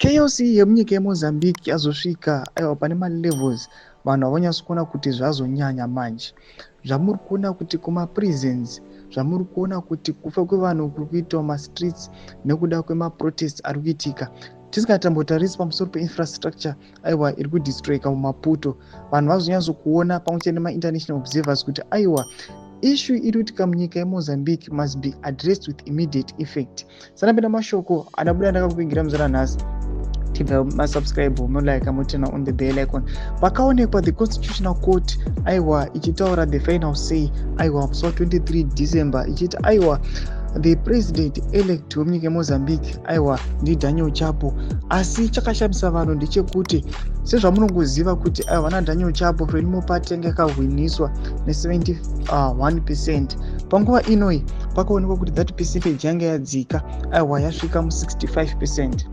Chaos yemunyika yeMozambique yazosvika aiwa pane malevels vanhu havanyatsokuona kuti zvazonyanya manje. Zvamuri kuona kuti kumaprisons, zvamuri kuona kuti kufa kwevanhu kuri kuitawo mastreets nekuda kwemaprotest ari kuitika. Tisingatambotarisi pamusoro peinfrastructure aiwa iri kudestroyika mumaputo. Vanhu vazonyatsokuona pamwe chete nemainternational observers kuti aiwa issue iri kuitika munyika yeMozambique must be addressed with immediate effect. Sanapinda mashoko adabuda ndakakupigira muzara nhasi. Tibva masubscribe mulike mutena on the bell icon. Pakaonekwa the constitutional court aiwa ichitaura the final say aiwa musi 23 December ichiti aiwa the president elect wemunyika yeMozambique aiwa ndiDaniel Chapo. Asi chakashamisa vanhu ndechekuti sezvamunongoziva kuti aiwa vana Daniel Chapo Frelimo Party yange yakahwiniswa ne71%. Panguva inoi pakaonekwa kuti that percentage yange yadzika aiwa yasvika mu65%.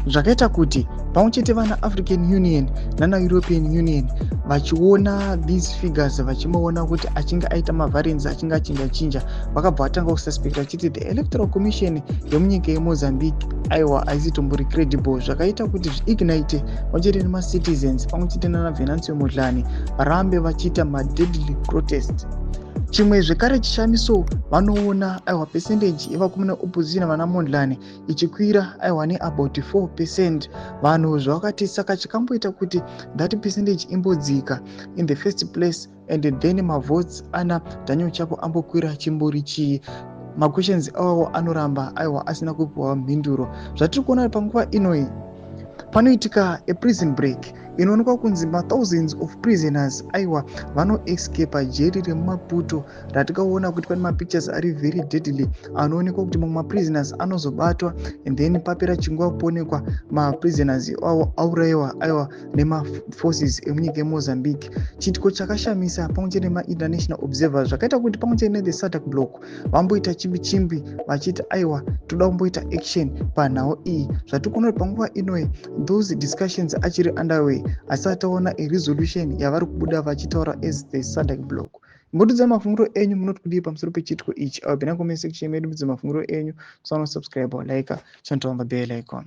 Zvakaita kuti pamwe chete vana African Union nana European Union vachiona these figures vachimaona kuti achinge aita mavariance achinge achinja vakabva vatanga kususpecta vachiti the electoral commission yemunyika yeMozambique aiwa haisitombori credible. Zvakaita kuti zviignite pamwe chete nemacitizens pamwe chete nana Venancio Mondlane varambe vachiita madeadly protest. Chimwe zvekare chishamiso vanoona aiwa percentage yevakomana opposition vana Mondlane ichikwira aiwa neabout 4%. Vanhu zvavakati saka chikamboita kuti that percentage imbodzika in the first place and then mavotes ana Daniel Chapo ambokwira chimbori chii. Maquestions awawo anoramba aiwa asina kupiwa mhinduro. Zvatiri kuona panguva inoi panoitika a prison break inoonekwa kunzi thousands of prisoners aiwa vanoescapa jeri remumaputo ratikaona kuti pane mapictures ari very deadly anoonekwa kuti mamwe maprisoners anozobatwa and then papera chinguva kuonekwa maprisoners aurayiwa aiwa nemaforces emunyika yeMozambique. Chiitiko chakashamisa pamwe chete nemainternational observers zvakaita kuti pamwe chete nethe SADC block vamboita chimbi vachiti aiwa toda kumboita action panhau iyi. Zvatiri kuona kuti panguva inoi those discussions achiri underway asi ataona resolution yavari kubuda vachitaura as the SADC block. Mbudidza mafunguro enyu munoti kudii pamusoro pechiitiko ichi. Abva comment section medu mudze mafunguro enyu. Subscribe, like, channel on the bell icon.